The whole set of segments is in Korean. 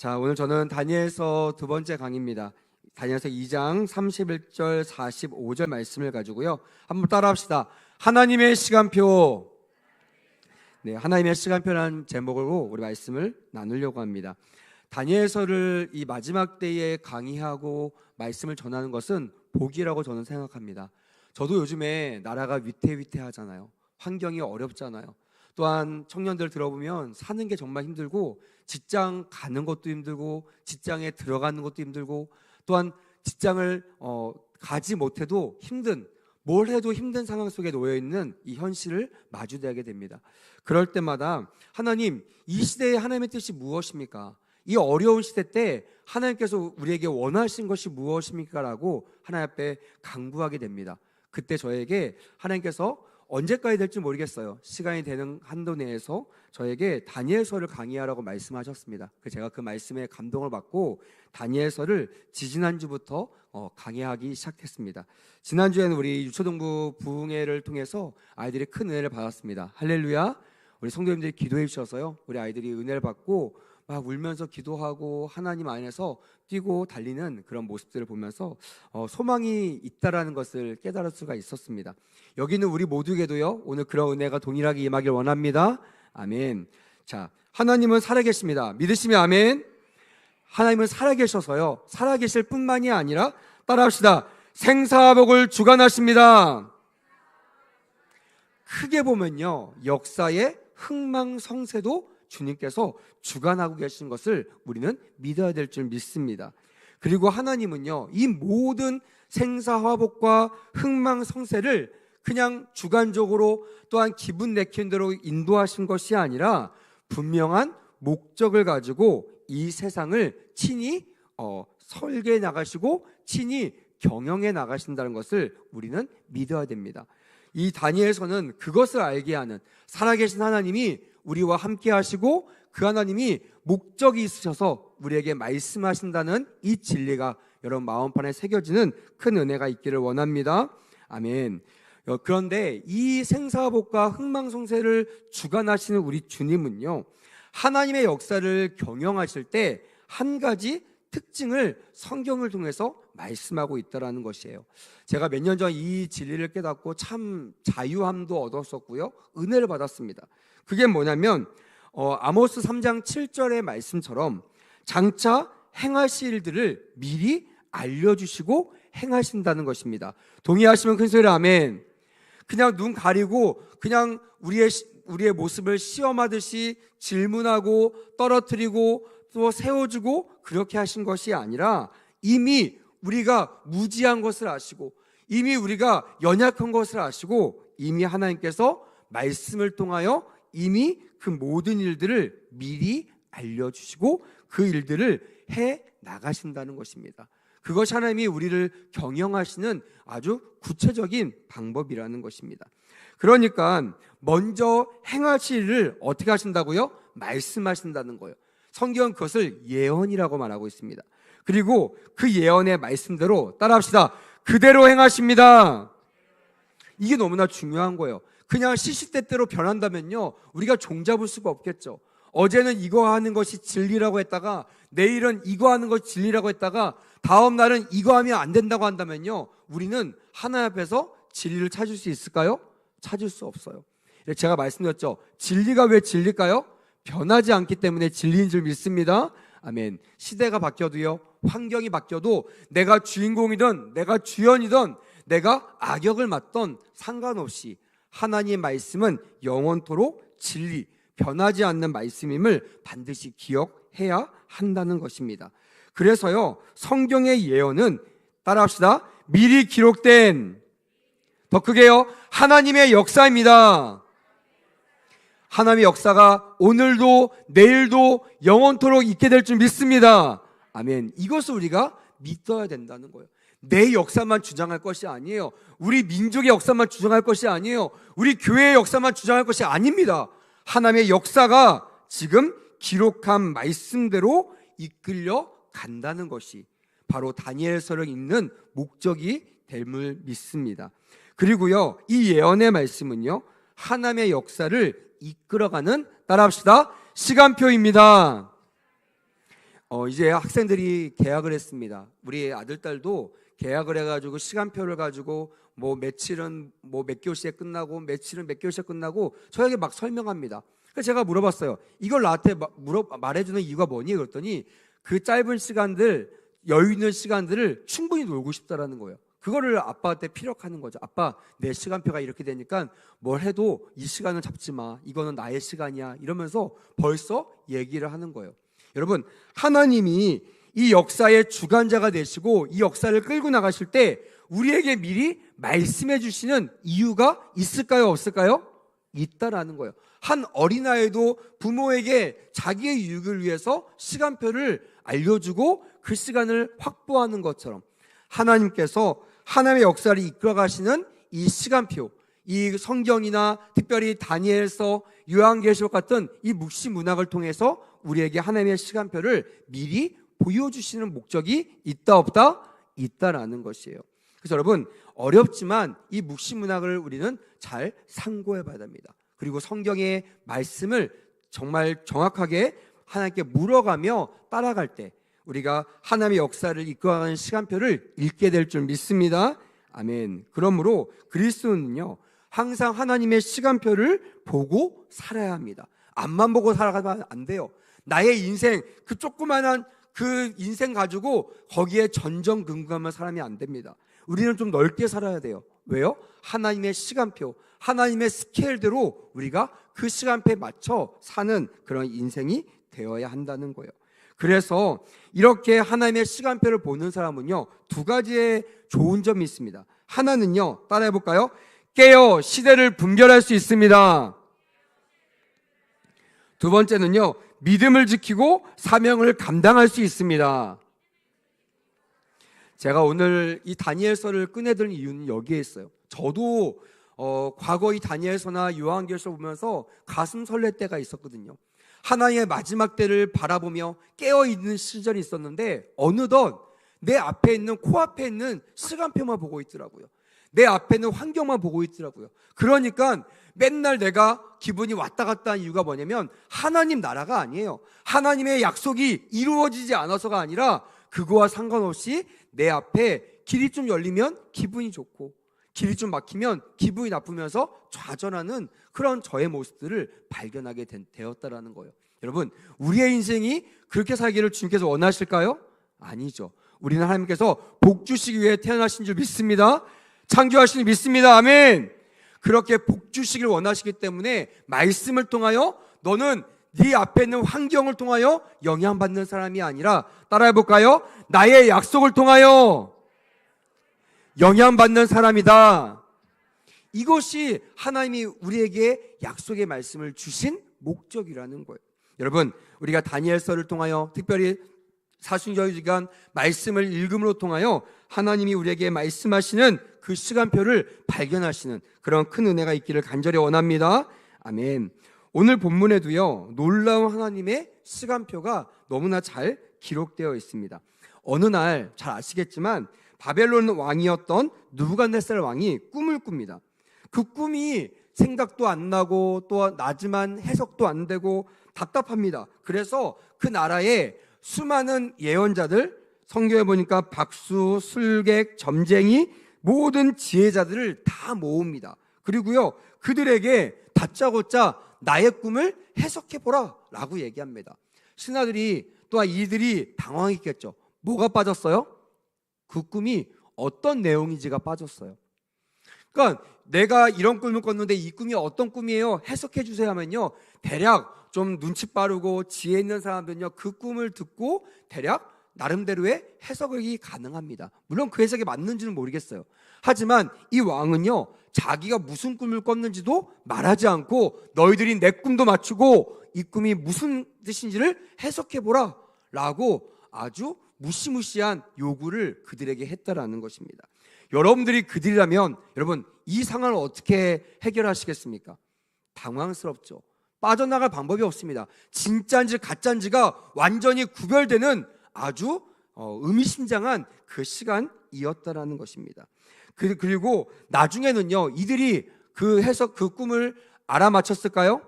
자, 오늘 저는 다니엘서 두 번째 강의입니다. 다니엘서 2장 31절 45절 말씀을 가지고요. 한번 따라합시다. 하나님의 시간표. 네, 하나님의 시간표라는 제목으로 우리 말씀을 나누려고 합니다. 다니엘서를 이 마지막 때에 강의하고 말씀을 전하는 것은 복이라고 저는 생각합니다. 저도 요즘에 나라가 위태위태하잖아요. 환경이 어렵잖아요. 또한 청년들 들어보면 사는 게 정말 힘들고 직장 가는 것도 힘들고 직장에 들어가는 것도 힘들고 또한 직장을 가지 못해도 뭘 해도 힘든 상황 속에 놓여있는 이 현실을 마주대하게 됩니다. 그럴 때마다 하나님, 이 시대에 하나님의 뜻이 무엇입니까? 이 어려운 시대 때 하나님께서 우리에게 원하신 것이 무엇입니까? 라고 하나님 앞에 간구하게 됩니다. 그때 저에게 하나님께서 언제까지 될지 모르겠어요. 시간이 되는 한도 내에서 저에게 다니엘서를 강의하라고 말씀하셨습니다. 제가 그 말씀에 감동을 받고 다니엘서를 지지난주부터 강의하기 시작했습니다. 지난주에는 우리 유초동부 부흥회를 통해서 아이들이 큰 은혜를 받았습니다. 할렐루야. 우리 성도님들이 기도해 주셔서요, 우리 아이들이 은혜를 받고 막 울면서 기도하고 하나님 안에서 뛰고 달리는 그런 모습들을 보면서 소망이 있다라는 것을 깨달을 수가 있었습니다. 여기는 우리 모두에게도요, 오늘 그런 은혜가 동일하게 임하길 원합니다. 아멘. 자, 하나님은 살아계십니다. 믿으시면 아멘. 하나님은 살아계셔서요, 살아계실 뿐만이 아니라 따라합시다. 생사복을 주관하십니다. 크게 보면요, 역사의 흥망성쇠도 주님께서 주관하고 계신 것을 우리는 믿어야 될 줄 믿습니다. 그리고 하나님은요, 이 모든 생사화복과 흥망성쇠를 그냥 주관적으로 또한 기분 내키는 대로 인도하신 것이 아니라 분명한 목적을 가지고 이 세상을 친히 설계해 나가시고 친히 경영해 나가신다는 것을 우리는 믿어야 됩니다. 이 다니엘서는 그것을 알게 하는, 살아계신 하나님이 우리와 함께 하시고 그 하나님이 목적이 있으셔서 우리에게 말씀하신다는 이 진리가 여러분 마음판에 새겨지는 큰 은혜가 있기를 원합니다. 아멘. 그런데 이 생사복과 흥망성쇠를 주관하시는 우리 주님은요, 하나님의 역사를 경영하실 때 한 가지 특징을 성경을 통해서 말씀하고 있다는 것이에요. 제가 몇 년 전 이 진리를 깨닫고 참 자유함도 얻었었고요, 은혜를 받았습니다. 그게 뭐냐면 아모스 3장 7절의 말씀처럼 장차 행하실 일들을 미리 알려주시고 행하신다는 것입니다. 동의하시면 큰 소리로 아멘. 그냥 눈 가리고 그냥 우리의 모습을 시험하듯이 질문하고 떨어뜨리고 또 세워주고 그렇게 하신 것이 아니라 이미 우리가 무지한 것을 아시고 이미 우리가 연약한 것을 아시고 이미 하나님께서 말씀을 통하여 이미 그 모든 일들을 미리 알려주시고 그 일들을 해 나가신다는 것입니다. 그것이 하나님이 우리를 경영하시는 아주 구체적인 방법이라는 것입니다. 그러니까 먼저 행하실 일을 어떻게 하신다고요? 말씀하신다는 거예요. 성경은 그것을 예언이라고 말하고 있습니다. 그리고 그 예언의 말씀대로 따라합시다. 그대로 행하십니다. 이게 너무나 중요한 거예요. 그냥 시시때때로 변한다면요, 우리가 종잡을 수가 없겠죠. 어제는 이거 하는 것이 진리라고 했다가 내일은 이거 하는 것이 진리라고 했다가 다음 날은 이거 하면 안 된다고 한다면요, 우리는 하나님 앞에서 진리를 찾을 수 있을까요? 찾을 수 없어요. 제가 말씀드렸죠. 진리가 왜 진리일까요? 변하지 않기 때문에 진리인 줄 믿습니다. 아멘. 시대가 바뀌어도요, 환경이 바뀌어도 내가 주인공이든 내가 주연이든 내가 악역을 맡던 상관없이 하나님의 말씀은 영원토록 진리, 변하지 않는 말씀임을 반드시 기억해야 한다는 것입니다. 그래서요, 성경의 예언은 따라합시다. 미리 기록된, 더 크게요, 하나님의 역사입니다. 하나님의 역사가 오늘도 내일도 영원토록 있게 될 줄 믿습니다. 아멘. 이것을 우리가 믿어야 된다는 거예요. 내 역사만 주장할 것이 아니에요. 우리 민족의 역사만 주장할 것이 아니에요. 우리 교회의 역사만 주장할 것이 아닙니다. 하나님의 역사가 지금 기록한 말씀대로 이끌려 간다는 것이 바로 다니엘서를 읽는 목적이 됨을 믿습니다. 그리고요, 이 예언의 말씀은요, 하나님의 역사를 이끌어가는, 따라합시다, 시간표입니다. 이제 학생들이 개학을 했습니다. 우리 아들 딸도 개학을 해가지고 시간표를 가지고 뭐 며칠은 뭐 몇 교시에 끝나고 며칠은 몇 교시에 끝나고 저에게 막 설명합니다. 그래서 제가 물어봤어요. 이걸 나한테 말해주는 이유가 뭐니? 그랬더니 그 짧은 시간들, 여유 있는 시간들을 충분히 놀고 싶다라는 거예요. 그거를 아빠한테 피력하는 거죠. 아빠, 내 시간표가 이렇게 되니까 뭘 해도 이 시간을 잡지 마. 이거는 나의 시간이야. 이러면서 벌써 얘기를 하는 거예요. 여러분, 하나님이 이 역사의 주관자가 되시고 이 역사를 끌고 나가실 때 우리에게 미리 말씀해 주시는 이유가 있을까요? 없을까요? 있다라는 거예요. 한 어린아이도 부모에게 자기의 유익을 위해서 시간표를 알려주고 그 시간을 확보하는 것처럼 하나님께서 하나님의 역사를 이끌어 가시는 이 시간표, 이 성경이나 특별히 다니엘서, 요한계시록 같은 이 묵시 문학을 통해서 우리에게 하나님의 시간표를 미리 보여주시는 목적이 있다 없다? 있다라는 것이에요. 그래서 여러분, 어렵지만 이 묵시 문학을 우리는 잘 상고해 봐야 됩니다. 그리고 성경의 말씀을 정말 정확하게 하나님께 물어가며 따라갈 때 우리가 하나님의 역사를 이끌어가는 시간표를 읽게 될 줄 믿습니다. 아멘. 그러므로 그리스도는요, 항상 하나님의 시간표를 보고 살아야 합니다. 앞만 보고 살아가면 안 돼요. 나의 인생, 그 조그만한 그 인생 가지고 거기에 전전긍긍하면 사람이 안 됩니다. 우리는 좀 넓게 살아야 돼요. 왜요? 하나님의 시간표, 하나님의 스케일대로 우리가 그 시간표에 맞춰 사는 그런 인생이 되어야 한다는 거예요. 그래서 이렇게 하나님의 시간표를 보는 사람은요, 두 가지의 좋은 점이 있습니다. 하나는요, 따라해 볼까요? 깨어 시대를 분별할 수 있습니다. 두 번째는요, 믿음을 지키고 사명을 감당할 수 있습니다. 제가 오늘 이 다니엘서를 꺼내든 이유는 여기에 있어요. 저도 과거 이 다니엘서나 요한계시록 보면서 가슴 설렐 때가 있었거든요. 하나님의 마지막 때를 바라보며 깨어있는 시절이 있었는데 어느덧 내 앞에 있는, 코앞에 있는 시간표만 보고 있더라고요. 내 앞에 있는 환경만 보고 있더라고요. 그러니까 맨날 내가 기분이 왔다 갔다 한 이유가 뭐냐면 하나님 나라가 아니에요. 하나님의 약속이 이루어지지 않아서가 아니라 그거와 상관없이 내 앞에 길이 좀 열리면 기분이 좋고 길이 좀 막히면 기분이 나쁘면서 좌절하는 그런 저의 모습들을 발견하게 되었다라는 거예요. 여러분, 우리의 인생이 그렇게 살기를 주님께서 원하실까요? 아니죠. 우리는 하나님께서 복 주시기 위해 태어나신 줄 믿습니다. 창조하신 줄 믿습니다. 아멘. 그렇게 복 주시길 원하시기 때문에 말씀을 통하여 너는 네 앞에 있는 환경을 통하여 영향받는 사람이 아니라, 따라해 볼까요? 나의 약속을 통하여 영향받는 사람이다. 이것이 하나님이 우리에게 약속의 말씀을 주신 목적이라는 거예요. 여러분, 우리가 다니엘서를 통하여 특별히 사순절기간 말씀을 읽음으로 통하여 하나님이 우리에게 말씀하시는 그 시간표를 발견하시는 그런 큰 은혜가 있기를 간절히 원합니다. 아멘. 오늘 본문에도요, 놀라운 하나님의 시간표가 너무나 잘 기록되어 있습니다. 어느 날 잘 아시겠지만 바벨론 왕이었던 느부갓네살 왕이 꿈을 꿉니다. 그 꿈이 생각도 안 나고 또 나지만 해석도 안 되고 답답합니다. 그래서 그 나라에 수많은 예언자들, 성경에 보니까 박수, 술객, 점쟁이, 모든 지혜자들을 다 모읍니다. 그리고요, 그들에게 다짜고짜 나의 꿈을 해석해보라 라고 얘기합니다. 신하들이 또한 이들이 당황했겠죠. 뭐가 빠졌어요? 그 꿈이 어떤 내용인지가 빠졌어요. 그러니까 내가 이런 꿈을 꿨는데 이 꿈이 어떤 꿈이에요? 해석해 주세요 하면요, 대략 좀 눈치 빠르고 지혜 있는 사람들은요, 그 꿈을 듣고 대략 나름대로의 해석이 가능합니다. 물론 그 해석이 맞는지는 모르겠어요. 하지만 이 왕은요, 자기가 무슨 꿈을 꿨는지도 말하지 않고 너희들이 내 꿈도 맞추고 이 꿈이 무슨 뜻인지를 해석해보라 라고 아주 무시무시한 요구를 그들에게 했다라는 것입니다. 여러분들이 그들이라면 여러분, 이 상황을 어떻게 해결하시겠습니까? 당황스럽죠. 빠져나갈 방법이 없습니다. 진짜인지 가짜인지가 완전히 구별되는 아주 의미심장한 그 시간이었다라는 것입니다. 그리고 나중에는요, 이들이 그 꿈을 알아맞혔을까요?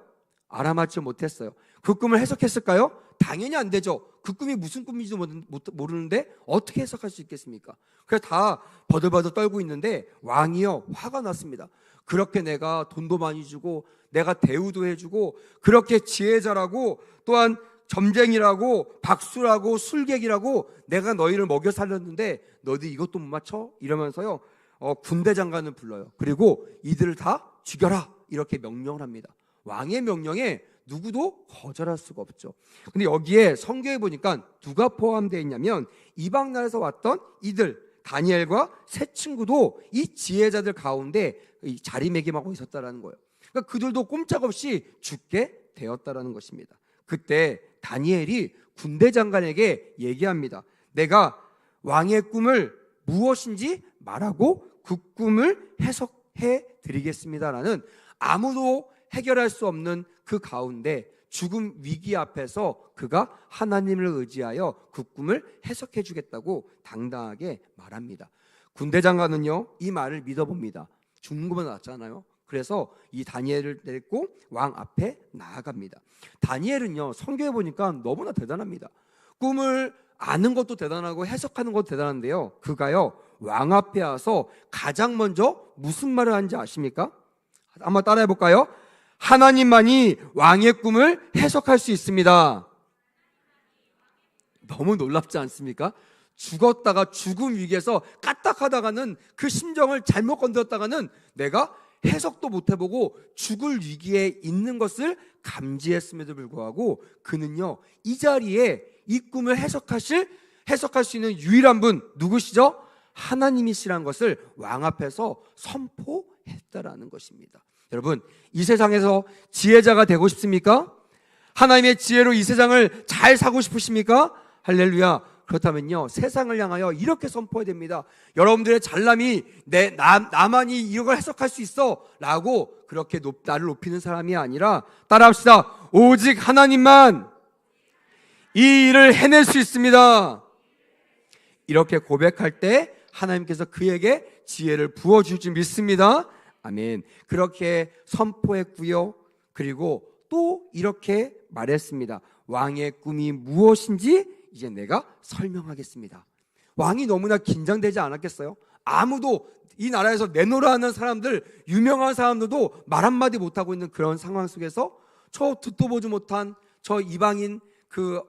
알아맞지 못했어요. 그 꿈을 해석했을까요? 당연히 안 되죠. 그 꿈이 무슨 꿈인지도 모르는데 어떻게 해석할 수 있겠습니까? 그래서 다 버들버들 떨고 있는데 왕이요 화가 났습니다. 그렇게 내가 돈도 많이 주고 내가 대우도 해주고 그렇게 지혜자라고 또한 점쟁이라고 박수라고 술객이라고 내가 너희를 먹여 살렸는데 너희들 이것도 못 맞춰? 이러면서요 군대 장관을 불러요. 그리고 이들을 다 죽여라 이렇게 명령을 합니다. 왕의 명령에 누구도 거절할 수가 없죠. 근데 여기에 성경에 보니까 누가 포함되어 있냐면 이방 나라에서 왔던 이들 다니엘과 세 친구도 이 지혜자들 가운데 자리매김하고 있었다라는 거예요. 그러니까 그들도 꼼짝없이 죽게 되었다라는 것입니다. 그때 다니엘이 군대 장관에게 얘기합니다. 내가 왕의 꿈을 무엇인지 말하고 그 꿈을 해석해 드리겠습니다라는 아무도 해결할 수 없는 그 가운데 죽음 위기 앞에서 그가 하나님을 의지하여 그 꿈을 해석해 주겠다고 당당하게 말합니다. 군대 장관은요 이 말을 믿어봅니다. 죽는 것만 낫잖아요. 그래서 이 다니엘을 데리고 왕 앞에 나아갑니다. 다니엘은요 성경에 보니까 너무나 대단합니다. 꿈을 아는 것도 대단하고 해석하는 것도 대단한데요 그가요 왕 앞에 와서 가장 먼저 무슨 말을 하는지 아십니까? 한번 따라해 볼까요? 하나님만이 왕의 꿈을 해석할 수 있습니다. 너무 놀랍지 않습니까? 죽었다가 죽음 위기에서 까딱하다가는 그 심정을 잘못 건드렸다가는 내가 해석도 못 해보고 죽을 위기에 있는 것을 감지했음에도 불구하고 그는요 이 자리에 이 꿈을 해석할 수 있는 유일한 분 누구시죠? 하나님이시라는 것을 왕 앞에서 선포했다라는 것입니다. 여러분 이 세상에서 지혜자가 되고 싶습니까? 하나님의 지혜로 이 세상을 잘 사고 싶으십니까? 할렐루야. 그렇다면요 세상을 향하여 이렇게 선포해야 됩니다. 여러분들의 잘남이 나만이 이걸 해석할 수 있어 라고 그렇게 나를 높이는 사람이 아니라 따라합시다. 오직 하나님만 이 일을 해낼 수 있습니다. 이렇게 고백할 때 하나님께서 그에게 지혜를 부어줄 줄 믿습니다. 아멘. 그렇게 선포했고요. 그리고 또 이렇게 말했습니다. 왕의 꿈이 무엇인지 이제 내가 설명하겠습니다. 왕이 너무나 긴장되지 않았겠어요? 아무도 이 나라에서 내노라 하는 사람들, 유명한 사람들도 말 한마디 못하고 있는 그런 상황 속에서 저 듣도 보지 못한 저 이방인 그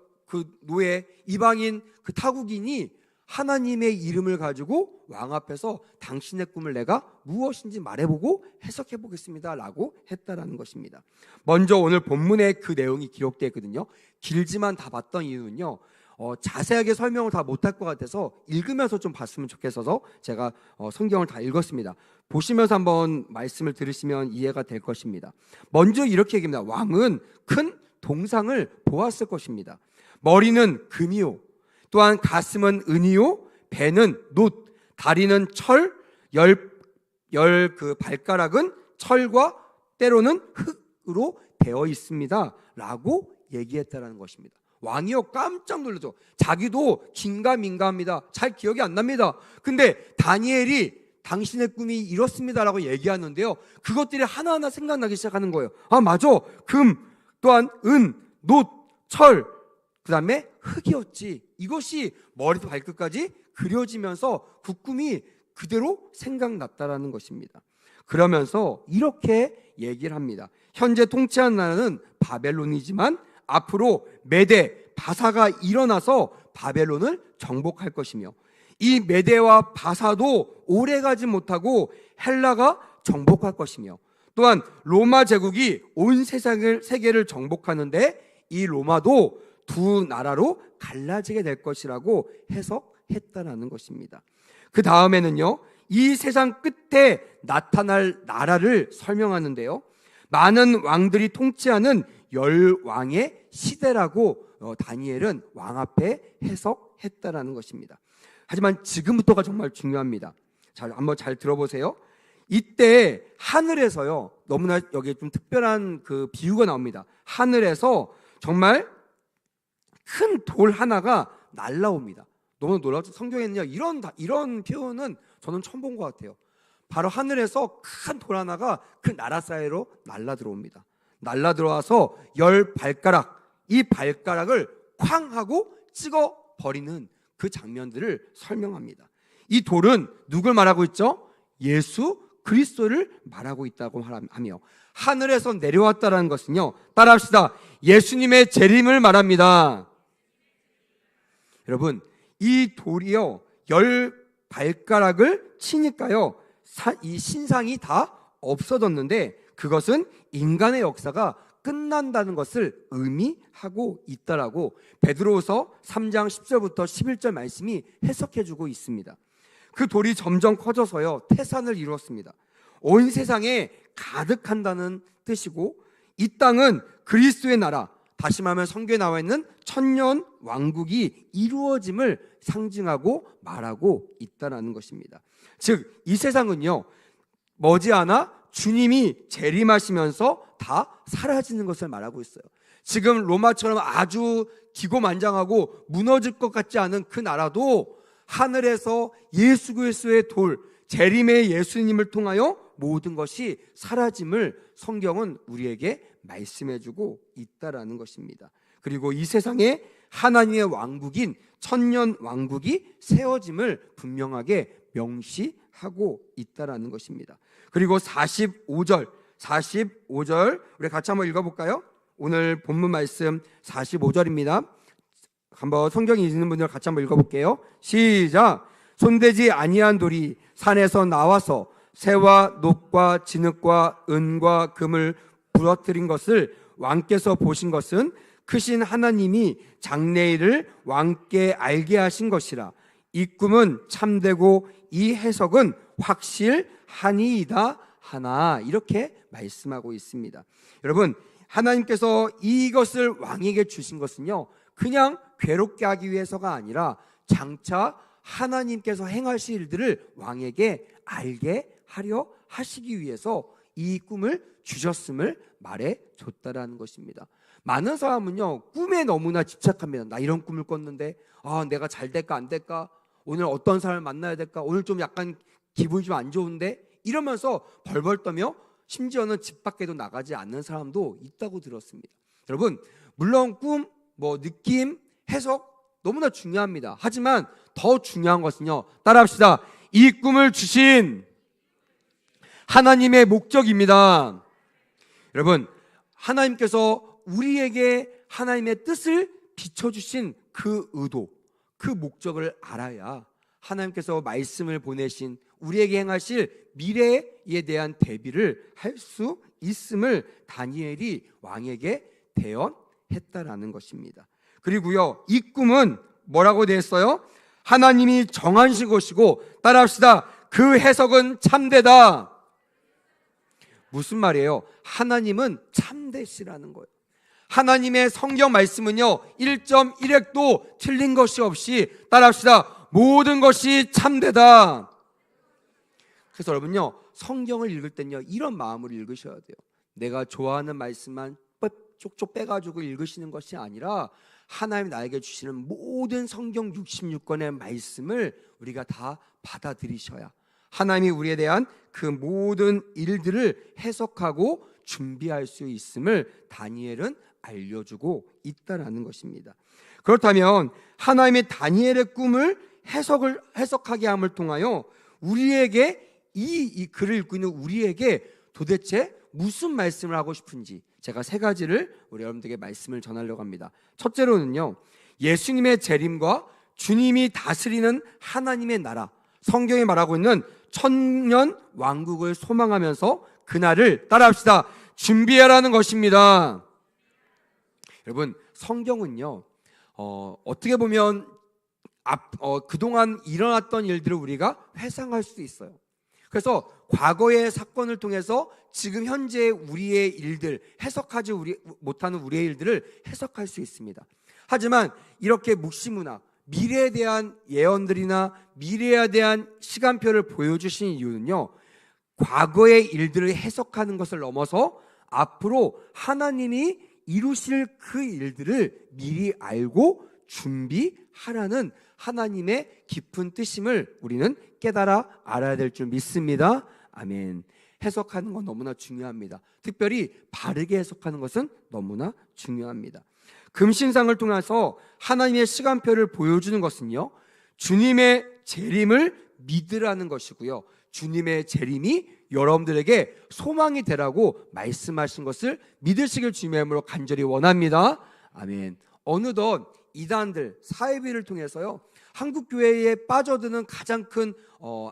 노예, 이방인 그 타국인이 하나님의 이름을 가지고 왕 앞에서 당신의 꿈을 내가 무엇인지 말해보고 해석해보겠습니다 라고 했다라는 것입니다. 먼저 오늘 본문에 그 내용이 기록되어 있거든요. 길지만 다 봤던 이유는요 자세하게 설명을 다 못할 것 같아서 읽으면서 좀 봤으면 좋겠어서 제가 성경을 다 읽었습니다. 보시면서 한번 말씀을 들으시면 이해가 될 것입니다. 먼저 이렇게 얘기합니다. 왕은 큰 동상을 보았을 것입니다. 머리는 금이요 또한 가슴은 은이요 배는 놋 다리는 철 그 발가락은 철과 때로는 흙으로 되어 있습니다 라고 얘기했다는 것입니다. 왕이요 깜짝 놀라죠. 자기도 긴가민가합니다. 잘 기억이 안 납니다. 근데 다니엘이 당신의 꿈이 이렇습니다라고 얘기하는데요 그것들이 하나하나 생각나기 시작하는 거예요. 아 맞아, 금 또한 은, 놋, 철 그 다음에 흙이었지. 이것이 머리부터 발끝까지 그려지면서 그 꿈이 그대로 생각났다라는 것입니다. 그러면서 이렇게 얘기를 합니다. 현재 통치하는 나라는 바벨론이지만 앞으로 메대, 바사가 일어나서 바벨론을 정복할 것이며 이 메대와 바사도 오래가지 못하고 헬라가 정복할 것이며 또한 로마 제국이 온 세계를 정복하는데 이 로마도 두 나라로 갈라지게 될 것이라고 해석했다라는 것입니다. 그 다음에는요 이 세상 끝에 나타날 나라를 설명하는데요 많은 왕들이 통치하는 열왕의 시대라고 다니엘은 왕 앞에 해석했다라는 것입니다. 하지만 지금부터가 정말 중요합니다. 자, 한번 잘 들어보세요. 이때 하늘에서요 너무나 여기에 좀 특별한 그 비유가 나옵니다. 하늘에서 정말 큰 돌 하나가 날라옵니다. 너무 놀랍죠? 성경에는요 이런 표현은 저는 처음 본 것 같아요. 바로 하늘에서 큰 돌 하나가 그 나라 사이로 날라 들어옵니다. 날라 들어와서 10발가락 이 발가락을 쾅 하고 찍어 버리는 그 장면들을 설명합니다. 이 돌은 누굴 말하고 있죠? 예수 그리스도를 말하고 있다고 하며, 하늘에서 내려왔다라는 것은요, 따라합시다, 예수님의 재림을 말합니다. 여러분, 이 돌이요 10발가락을 치니까요 이 신상이 다 없어졌는데, 그것은 인간의 역사가 끝난다는 것을 의미하고 있다라고 베드로후서 3장 10절부터 11절 말씀이 해석해주고 있습니다. 그 돌이 점점 커져서요 태산을 이루었습니다. 온 세상에 가득한다는 뜻이고, 이 땅은 그리스도의 나라, 다시 말하면 성경에 나와 있는 천년 왕국이 이루어짐을 상징하고 말하고 있다는 것입니다. 즉 이 세상은요 머지않아 주님이 재림하시면서 다 사라지는 것을 말하고 있어요. 지금 로마처럼 아주 기고만장하고 무너질 것 같지 않은 그 나라도 하늘에서 예수 그리스도의 돌, 재림의 예수님을 통하여 모든 것이 사라짐을 성경은 우리에게 말씀해주고 있다라는 것입니다. 그리고 이 세상에 하나님의 왕국인 천년 왕국이 세워짐을 분명하게 명시하고 있다라는 것입니다. 그리고 45절 우리 같이 한번 읽어볼까요? 오늘 본문 말씀 45절입니다. 한번 성경 읽는 분들 같이 한번 읽어볼게요. 시작. 손대지 아니한 돌이 산에서 나와서 새와 녹과 진흙과 은과 금을 부러뜨린 것을 왕께서 보신 것은 크신 하나님이 장래일을 왕께 알게 하신 것이라. 이 꿈은 참되고 이 해석은 확실하니이다 하나, 이렇게 말씀하고 있습니다. 여러분, 하나님께서 이것을 왕에게 주신 것은요 그냥 괴롭게 하기 위해서가 아니라 장차 하나님께서 행하실 일들을 왕에게 알게 하려 하시기 위해서 이 꿈을 주셨음을 말해 줬다라는 것입니다. 많은 사람은요 꿈에 너무나 집착합니다. 나 이런 꿈을 꿨는데 내가 잘 될까 안 될까, 오늘 어떤 사람을 만나야 될까, 오늘 좀 약간 기분이 좀 안 좋은데, 이러면서 벌벌 떠며 심지어는 집 밖에도 나가지 않는 사람도 있다고 들었습니다. 여러분, 물론 꿈, 느낌, 해석 너무나 중요합니다. 하지만 더 중요한 것은요, 따라합시다, 이 꿈을 주신 하나님의 목적입니다. 여러분, 하나님께서 우리에게 하나님의 뜻을 비춰주신 그 의도, 그 목적을 알아야 하나님께서 말씀을 보내신 우리에게 행하실 미래에 대한 대비를 할 수 있음을 다니엘이 왕에게 대언했다라는 것입니다. 그리고요, 이 꿈은 뭐라고 되어 있어요? 하나님이 정하신 것이고, 따라합시다, 그 해석은 참되다. 무슨 말이에요? 하나님은 참되시라는 거예요. 하나님의 성경 말씀은요 1.1획도 틀린 것이 없이, 따라합시다, 모든 것이 참되다. 그래서 여러분요 성경을 읽을 땐요 이런 마음으로 읽으셔야 돼요. 내가 좋아하는 말씀만 쪽쪽 빼가지고 읽으시는 것이 아니라 하나님 나에게 주시는 모든 성경 66권의 말씀을 우리가 다 받아들이셔야 하나님이 우리에 대한 그 모든 일들을 해석하고 준비할 수 있음을 다니엘은 알려주고 있다라는 것입니다. 그렇다면 하나님의 다니엘의 꿈을 해석하게 함을 통하여 우리에게 이 글을 읽고 있는 우리에게 도대체 무슨 말씀을 하고 싶은지 제가 세 가지를 우리 여러분들에게 말씀을 전하려고 합니다. 첫째로는요, 예수님의 재림과 주님이 다스리는 하나님의 나라, 성경이 말하고 있는 천년 왕국을 소망하면서 그날을, 따라합시다, 준비하라는 것입니다. 여러분, 성경은요 어떻게 보면 그동안 일어났던 일들을 우리가 회상할 수 있어요. 그래서 과거의 사건을 통해서 지금 현재 우리의 일들, 해석하지 못하는 우리의 일들을 해석할 수 있습니다. 하지만 이렇게 묵시문화, 미래에 대한 예언들이나 미래에 대한 시간표를 보여주신 이유는요, 과거의 일들을 해석하는 것을 넘어서 앞으로 하나님이 이루실 그 일들을 미리 알고 준비하라는 하나님의 깊은 뜻임을 우리는 깨달아 알아야 될 줄 믿습니다. 아멘. 해석하는 건 너무나 중요합니다. 특별히 바르게 해석하는 것은 너무나 중요합니다. 금신상을 통해서 하나님의 시간표를 보여주는 것은요, 주님의 재림을 믿으라는 것이고요, 주님의 재림이 여러분들에게 소망이 되라고 말씀하신 것을 믿으시길 주님의 이름으로 간절히 원합니다. 아멘. 어느덧 이단들, 사회비를 통해서요, 한국교회에 빠져드는 가장 큰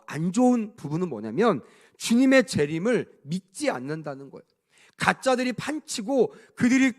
안 좋은 부분은 뭐냐면 주님의 재림을 믿지 않는다는 거예요. 가짜들이 판치고 그들이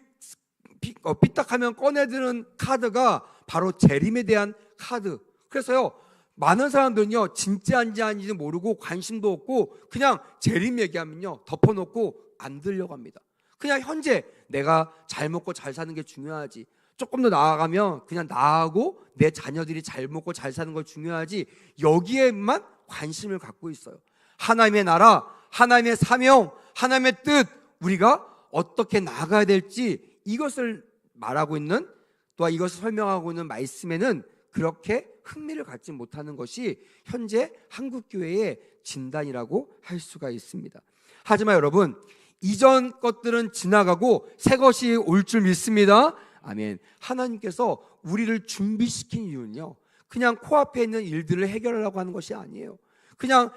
삐딱하면 꺼내드는 카드가 바로 재림에 대한 카드. 그래서요, 많은 사람들은요, 진짜인지 아닌지 모르고 관심도 없고 그냥 재림 얘기하면요, 덮어놓고 안 들려갑니다. 그냥 현재 내가 잘 먹고 잘 사는 게 중요하지, 조금 더 나아가면 그냥 나하고 내 자녀들이 잘 먹고 잘 사는 걸 중요하지, 여기에만 관심을 갖고 있어요. 하나님의 나라, 하나님의 사명, 하나님의 뜻, 우리가 어떻게 나아가야 될지, 이것을 말하고 있는, 또한 이것을 설명하고 있는 말씀에는 그렇게 흥미를 갖지 못하는 것이 현재 한국교회의 진단이라고 할 수가 있습니다. 하지만 여러분, 이전 것들은 지나가고 새 것이 올 줄 믿습니다. 아멘. 하나님께서 우리를 준비시킨 이유는요, 그냥 코앞에 있는 일들을 해결하려고 하는 것이 아니에요. 그냥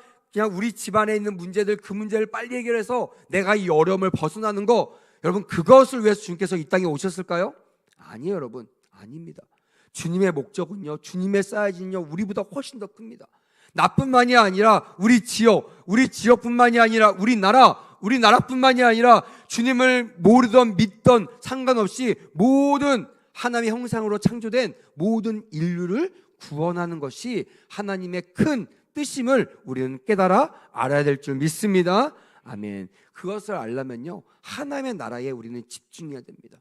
우리 집안에 있는 문제들, 그 문제를 빨리 해결해서 내가 이 어려움을 벗어나는 거, 여러분, 그것을 위해서 주님께서 이 땅에 오셨을까요? 아니에요, 여러분. 아닙니다. 주님의 목적은요, 주님의 사이즈는요, 우리보다 훨씬 더 큽니다. 나뿐만이 아니라 우리 지역뿐만이 아니라 우리나라뿐만이 아니라 주님을 모르던 믿던 상관없이 모든 하나님의 형상으로 창조된 모든 인류를 구원하는 것이 하나님의 큰 뜻임을 우리는 깨달아 알아야 될 줄 믿습니다. 아멘. 그것을 알려면요, 하나님의 나라에 우리는 집중해야 됩니다.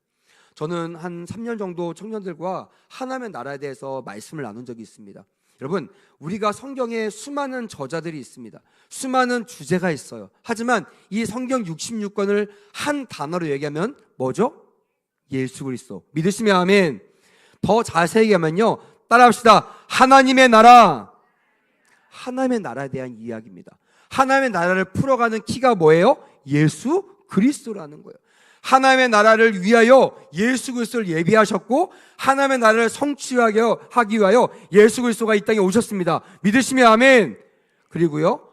저는 한 3년 정도 청년들과 하나님의 나라에 대해서 말씀을 나눈 적이 있습니다. 여러분, 우리가 성경에 수많은 저자들이 있습니다. 수많은 주제가 있어요. 하지만 이 성경 66권을 한 단어로 얘기하면 뭐죠? 예수 그리스도. 믿으시면 아멘. 더 자세히 하면요, 따라합시다. 하나님의 나라. 하나님의 나라에 대한 이야기입니다. 하나님의 나라를 풀어가는 키가 뭐예요? 예수 그리스도라는 거예요. 하나님의 나라를 위하여 예수 그리스도를 예비하셨고, 하나님의 나라를 성취하기 위하여 예수 그리스도가 이 땅에 오셨습니다. 믿으시면 아멘. 그리고요,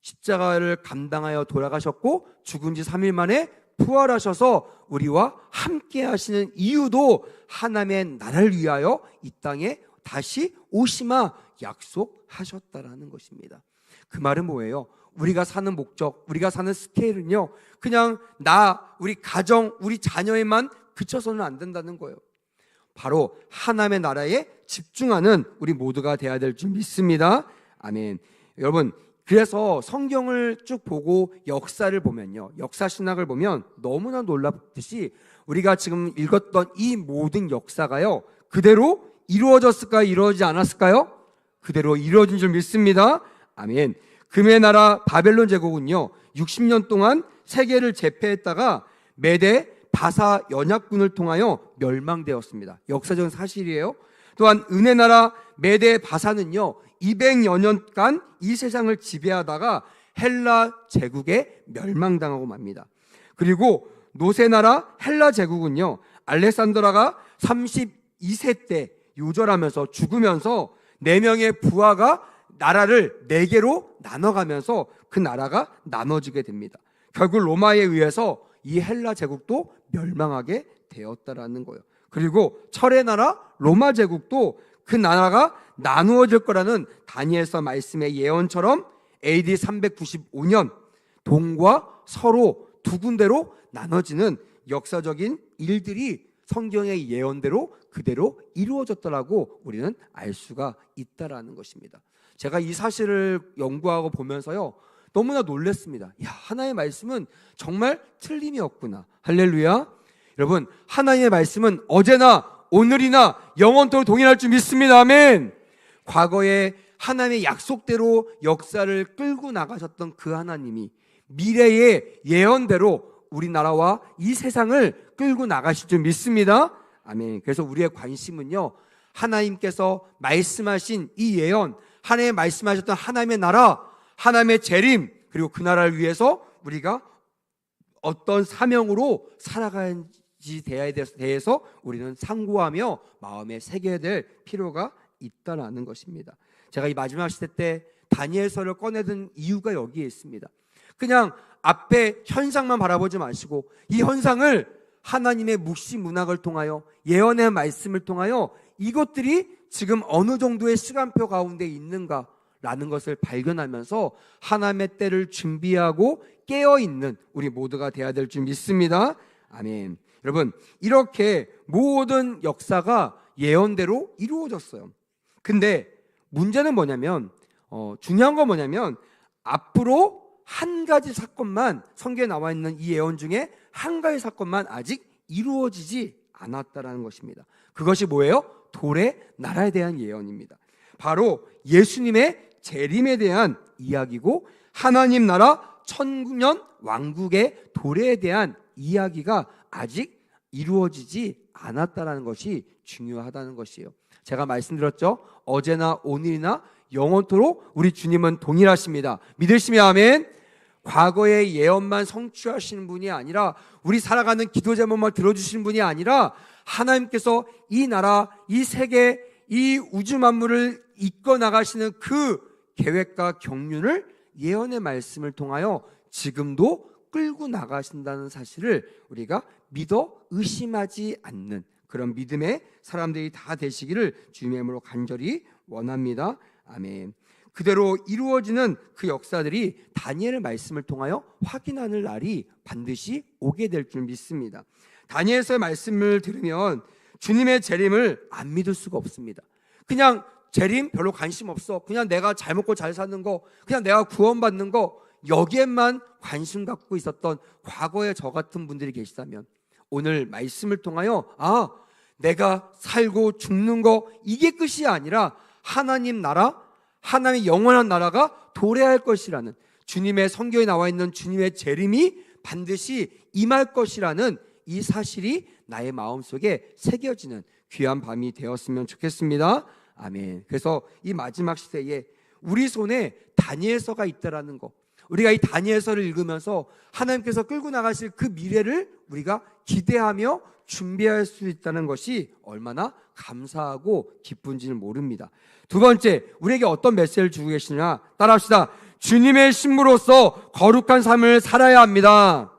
십자가를 감당하여 돌아가셨고 죽은 지 3일 만에 부활하셔서 우리와 함께 하시는 이유도 하나님의 나라를 위하여 이 땅에 다시 오시마 약속하셨다라는 것입니다. 그 말은 뭐예요? 우리가 사는 목적, 우리가 사는 스케일은요, 그냥 우리 가정, 우리 자녀에만 그쳐서는 안 된다는 거예요. 바로 하나님의 나라에 집중하는 우리 모두가 되어야 될 줄 믿습니다. 아멘. 여러분, 그래서 성경을 쭉 보고 역사를 보면요, 역사 신학을 보면 너무나 놀랍듯이 우리가 지금 읽었던 이 모든 역사가요, 그대로 이루어졌을까요? 이루어지지 않았을까요? 그대로 이루어진 줄 믿습니다. 아멘. 금의 나라 바벨론 제국은요, 60년 동안 세계를 제패했다가 메대 바사 연합군을 통하여 멸망되었습니다. 역사적인 사실이에요. 또한 은혜 나라 메대 바사는요, 200여 년간 이 세상을 지배하다가 헬라 제국에 멸망당하고 맙니다. 그리고 노세 나라 헬라 제국은요, 알렉산더라가 32세 때 요절하면서 죽으면서 4명의 부하가 나라를 4개로 나눠가면서 그 나라가 나눠지게 됩니다. 결국 로마에 의해서 이 헬라 제국도 멸망하게 되었다라는 거예요. 그리고 철의 나라 로마 제국도 그 나라가 나누어질 거라는 다니엘서 말씀의 예언처럼 AD 395년 동과 서로 두 군데로 나눠지는 역사적인 일들이 성경의 예언대로 그대로 이루어졌다라고 우리는 알 수가 있다라는 것입니다. 제가 이 사실을 연구하고 보면서요, 너무나 놀랐습니다. 야, 하나님의 말씀은 정말 틀림이 없구나. 할렐루야. 여러분, 하나님의 말씀은 어제나 오늘이나 영원토록 동일할 줄 믿습니다. 아멘. 과거에 하나님의 약속대로 역사를 끌고 나가셨던 그 하나님이 미래의 예언대로 우리나라와 이 세상을 끌고 나가실 줄 믿습니다. 아멘. 그래서 우리의 관심은요, 하나님께서 말씀하신 이 예언, 하나님 말씀하셨던 하나님의 나라, 하나님의 재림, 그리고 그 나라를 위해서 우리가 어떤 사명으로 살아가야 대해서 우리는 상고하며 마음에 새겨야 될 필요가 있다라는 것입니다. 제가 이 마지막 시대 때 다니엘서를 꺼내든 이유가 여기에 있습니다. 그냥 앞에 현상만 바라보지 마시고 이 현상을 하나님의 묵시 문학을 통하여 예언의 말씀을 통하여 이것들이 지금 어느 정도의 시간표 가운데 있는가라는 것을 발견하면서 하나님의 때를 준비하고 깨어있는 우리 모두가 되어야 될 줄 믿습니다. 아멘. 여러분, 이렇게 모든 역사가 예언대로 이루어졌어요. 근데 문제는 뭐냐면 중요한 건 뭐냐면 앞으로 한 가지 사건만, 성경에 나와 있는 이 예언 중에 한 가지 사건만 아직 이루어지지 않았다라는 것입니다. 그것이 뭐예요? 돌의 나라에 대한 예언입니다. 바로 예수님의 재림에 대한 이야기고 하나님 나라 천년 왕국의 도래에 대한 이야기가 아직 이루어지지 않았다라는 것이 중요하다는 것이에요. 제가 말씀드렸죠. 어제나 오늘이나 영원토록 우리 주님은 동일하십니다. 믿으시면 아멘. 과거의 예언만 성취하시는 분이 아니라 우리 살아가는 기도 제목만 들어주시는 분이 아니라 하나님께서 이 나라, 이 세계, 이 우주 만물을 이끌어 나가시는 그 계획과 경륜을 예언의 말씀을 통하여 지금도 끌고 나가신다는 사실을 우리가 믿어 의심하지 않는 그런 믿음의 사람들이 다 되시기를 주님의 이름으로 간절히 원합니다. 아멘. 그대로 이루어지는 그 역사들이 다니엘의 말씀을 통하여 확인하는 날이 반드시 오게 될 줄 믿습니다. 다니엘서의 말씀을 들으면 주님의 재림을 안 믿을 수가 없습니다. 그냥 재림 별로 관심 없어. 그냥 내가 잘 먹고 잘 사는 거, 그냥 내가 구원받는 거, 여기에만 관심 갖고 있었던 과거의 저 같은 분들이 계시다면 오늘 말씀을 통하여 내가 살고 죽는 거 이게 끝이 아니라 하나님 나라, 하나님의 영원한 나라가 도래할 것이라는, 주님의 성경에 나와 있는 주님의 재림이 반드시 임할 것이라는 이 사실이 나의 마음속에 새겨지는 귀한 밤이 되었으면 좋겠습니다. 아멘. 그래서 이 마지막 시대에 우리 손에 다니엘서가 있다라는 거, 우리가 이 다니엘서를 읽으면서 하나님께서 끌고 나가실 그 미래를 우리가 기대하며 준비할 수 있다는 것이 얼마나 감사하고 기쁜지는 모릅니다. 두 번째, 우리에게 어떤 메시지를 주고 계시느냐, 따라합시다. 주님의 신부로서 거룩한 삶을 살아야 합니다.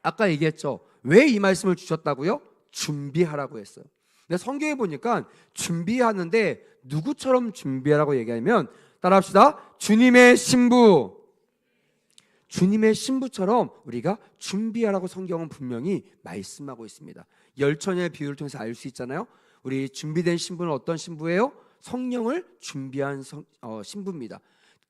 아까 얘기했죠. 왜 이 말씀을 주셨다고요? 준비하라고 했어요. 근데 성경에 보니까 준비하는데 누구처럼 준비하라고 얘기하면, 따라합시다. 주님의 신부. 주님의 신부처럼 우리가 준비하라고 성경은 분명히 말씀하고 있습니다. 열처녀의 비유를 통해서 알 수 있잖아요. 우리 준비된 신부는 어떤 신부예요? 성령을 준비한 신부입니다.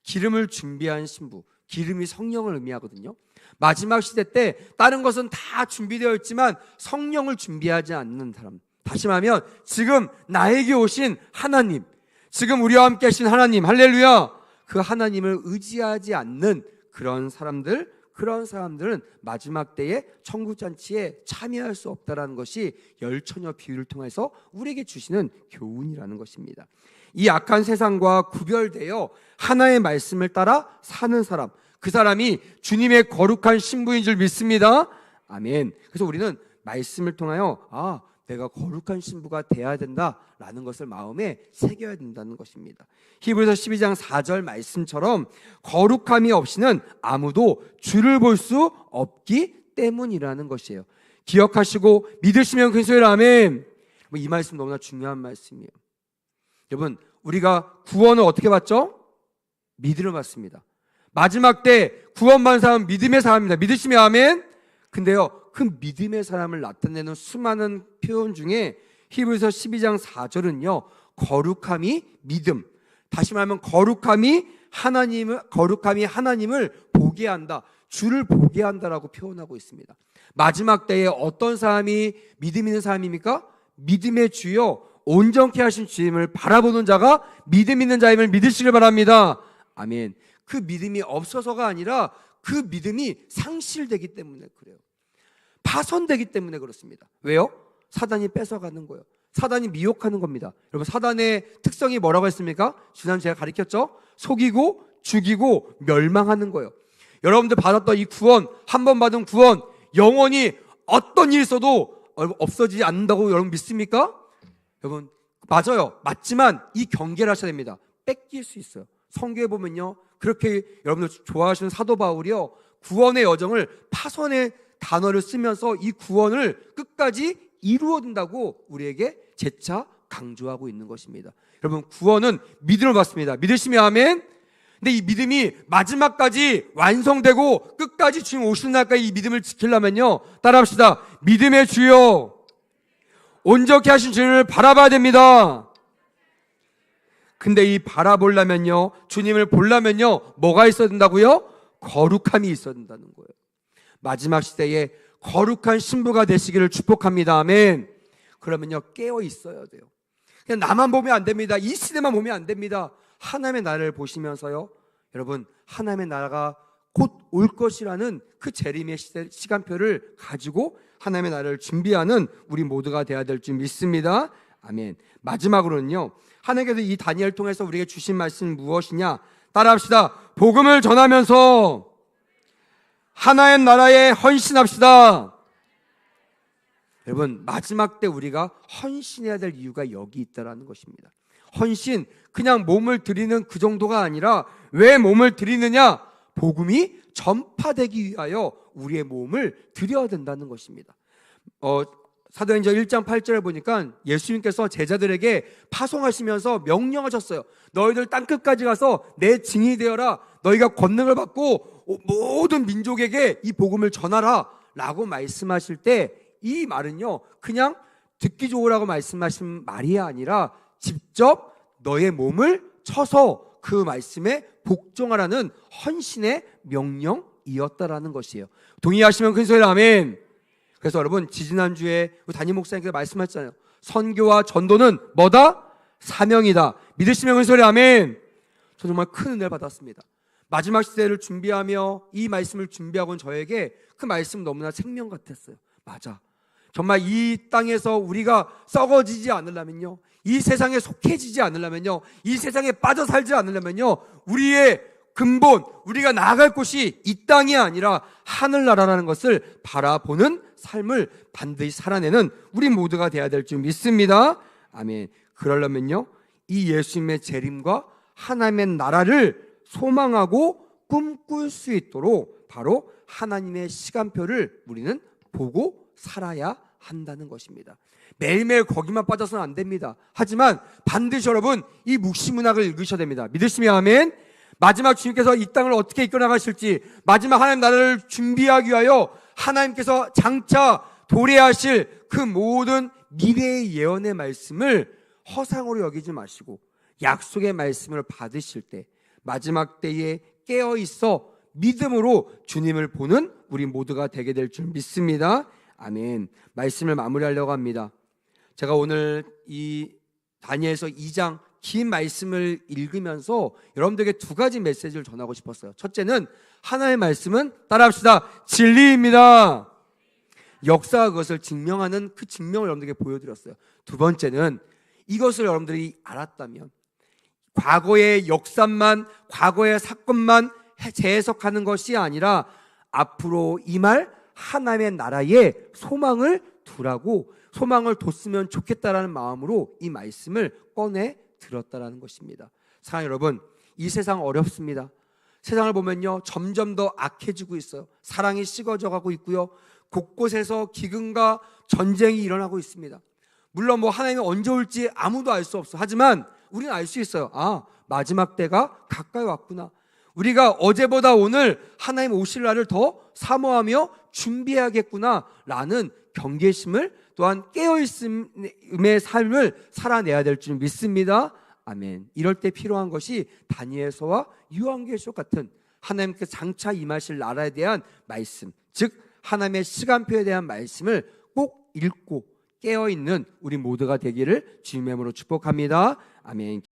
기름을 준비한 신부. 기름이 성령을 의미하거든요. 마지막 시대 때 다른 것은 다 준비되어 있지만 성령을 준비하지 않는 사람, 다시 말하면 지금 나에게 오신 하나님, 지금 우리와 함께 하신 하나님, 할렐루야, 그 하나님을 의지하지 않는 그런 사람들은 마지막 때에 천국잔치에 참여할 수 없다라는 것이 열처녀 비유를 통해서 우리에게 주시는 교훈이라는 것입니다. 이 악한 세상과 구별되어 하나의 말씀을 따라 사는 사람, 그 사람이 주님의 거룩한 신부인 줄 믿습니다. 아멘. 그래서 우리는 말씀을 통하여 내가 거룩한 신부가 돼야 된다라는 것을 마음에 새겨야 된다는 것입니다. 히브리서 12장 4절 말씀처럼 거룩함이 없이는 아무도 주를 볼 수 없기 때문이라는 것이에요. 기억하시고 믿으시면 근소일 아멘. 이 말씀 너무나 중요한 말씀이에요. 여러분, 우리가 구원을 어떻게 받죠? 믿음으로 받습니다. 마지막 때 구원받은 사람은 믿음의 사람입니다. 믿으시면 아멘. 근데요, 그 믿음의 사람을 나타내는 수많은 표현 중에 히브리서 12장 4절은요 거룩함이 믿음, 다시 말하면 거룩함이 하나님을 보게 한다, 주를 보게 한다라고 표현하고 있습니다. 마지막 때에 어떤 사람이 믿음 있는 사람입니까? 믿음의 주여 온전케 하신 주님을 바라보는 자가 믿음 있는 자임을 믿으시길 바랍니다. 아멘. 그 믿음이 없어서가 아니라 그 믿음이 상실되기 때문에 그래요. 파손되기 때문에 그렇습니다. 왜요? 사단이 뺏어가는 거예요. 사단이 미혹하는 겁니다. 여러분, 사단의 특성이 뭐라고 했습니까? 지난주에 제가 가르쳤죠? 속이고 죽이고 멸망하는 거예요. 여러분들 받았던 이 구원, 한 번 받은 구원, 영원히 어떤 일이 있어도 없어지지 않는다고 여러분 믿습니까? 여러분 맞아요. 맞지만 이 경계를 하셔야 됩니다. 뺏길 수 있어요. 성경에 보면요, 그렇게 여러분들 좋아하시는 사도 바울이요, 구원의 여정을 파선의 단어를 쓰면서 이 구원을 끝까지 이루어진다고 우리에게 재차 강조하고 있는 것입니다. 여러분 구원은 믿음을 받습니다. 믿으시면 아멘. 근데 이 믿음이 마지막까지 완성되고 끝까지 주님 오시는 날까지 이 믿음을 지키려면요, 따라합시다. 믿음의 주여, 온전케 하신 주님을 바라봐야 됩니다. 근데 이 바라보려면요, 주님을 보려면요, 뭐가 있어야 된다고요? 거룩함이 있어야 된다는 거예요. 마지막 시대에 거룩한 신부가 되시기를 축복합니다. 아멘. 그러면요, 깨어 있어야 돼요. 그냥 나만 보면 안 됩니다. 이 시대만 보면 안 됩니다. 하나님의 나라를 보시면서요, 여러분 하나님의 나라가 곧 올 것이라는 그 재림의 시간표를 가지고 하나님의 나라를 준비하는 우리 모두가 되어야 될 줄 믿습니다. 아멘. 마지막으로는요, 하나님께서 이 다니엘을 통해서 우리에게 주신 말씀은 무엇이냐? 따라합시다. 복음을 전하면서 하나의 나라에 헌신합시다. 여러분 마지막 때 우리가 헌신해야 될 이유가 여기 있다라는 것입니다. 헌신, 그냥 몸을 드리는 그 정도가 아니라 왜 몸을 드리느냐? 복음이 전파되기 위하여 우리의 몸을 드려야 된다는 것입니다. 사도행전 1장 8절에 보니까 예수님께서 제자들에게 파송하시면서 명령하셨어요. 너희들 땅끝까지 가서 내 증인이 되어라. 너희가 권능을 받고 모든 민족에게 이 복음을 전하라 라고 말씀하실 때, 이 말은요 그냥 듣기 좋으라고 말씀하신 말이 아니라 직접 너의 몸을 쳐서 그 말씀에 복종하라는 헌신의 명령이었다라는 것이에요. 동의하시면 큰 소리로 아멘. 그래서 여러분 지지난주에 담임 목사님께서 말씀하셨잖아요. 선교와 전도는 뭐다? 사명이다. 믿으시면 큰 소리 아멘. 저 정말 큰 은혜를 받았습니다. 마지막 시대를 준비하며 이 말씀을 준비하고 온 저에게 그 말씀 너무나 생명 같았어요. 맞아. 정말 이 땅에서 우리가 썩어지지 않으려면요, 이 세상에 속해지지 않으려면요, 이 세상에 빠져 살지 않으려면요, 우리의 근본, 우리가 나아갈 곳이 이 땅이 아니라 하늘나라라는 것을 바라보는 삶을 반드시 살아내는 우리 모두가 되어야 될 줄 믿습니다. 아멘. 그러려면요, 이 예수님의 재림과 하나님의 나라를 소망하고 꿈꿀 수 있도록 바로 하나님의 시간표를 우리는 보고 살아야 한다는 것입니다. 매일매일 거기만 빠져서는 안 됩니다. 하지만 반드시 여러분 이 묵시문학을 읽으셔야 됩니다. 믿으시면 아멘. 마지막 주님께서 이 땅을 어떻게 이끌어나가실지, 마지막 하나님 나라를 준비하기 위하여 하나님께서 장차 도래하실 그 모든 미래의 예언의 말씀을 허상으로 여기지 마시고 약속의 말씀을 받으실 때 마지막 때에 깨어있어 믿음으로 주님을 보는 우리 모두가 되게 될 줄 믿습니다. 아멘. 말씀을 마무리하려고 합니다. 제가 오늘 이 다니엘서 2장 긴 말씀을 읽으면서 여러분들에게 두 가지 메시지를 전하고 싶었어요. 첫째는 하나의 말씀은 따라합시다. 진리입니다. 역사가 그것을 증명하는 그 증명을 여러분들에게 보여드렸어요. 두 번째는 이것을 여러분들이 알았다면 과거의 역사만, 과거의 사건만 재해석하는 것이 아니라 앞으로 임할 하나님의 나라에 소망을 두라고, 소망을 뒀으면 좋겠다라는 마음으로 이 말씀을 꺼내 들었다라는 것입니다. 사랑하는 여러분, 이 세상 어렵습니다. 세상을 보면요 점점 더 악해지고 있어요. 사랑이 식어져 가고 있고요, 곳곳에서 기근과 전쟁이 일어나고 있습니다. 물론 하나님이 언제 올지 아무도 알 수 없어. 하지만 우리는 알 수 있어요. 아, 마지막 때가 가까이 왔구나. 우리가 어제보다 오늘 하나님 오실 날을 더 사모하며 준비해야겠구나 라는 경계심을, 또한 깨어있음의 삶을 살아내야 될 줄 믿습니다. 아멘. 이럴 때 필요한 것이 다니엘서와 요한계시록 같은 하나님께 장차 임하실 나라에 대한 말씀, 즉 하나님의 시간표에 대한 말씀을 꼭 읽고 깨어있는 우리 모두가 되기를 주님의 이름으로 축복합니다. 아멘.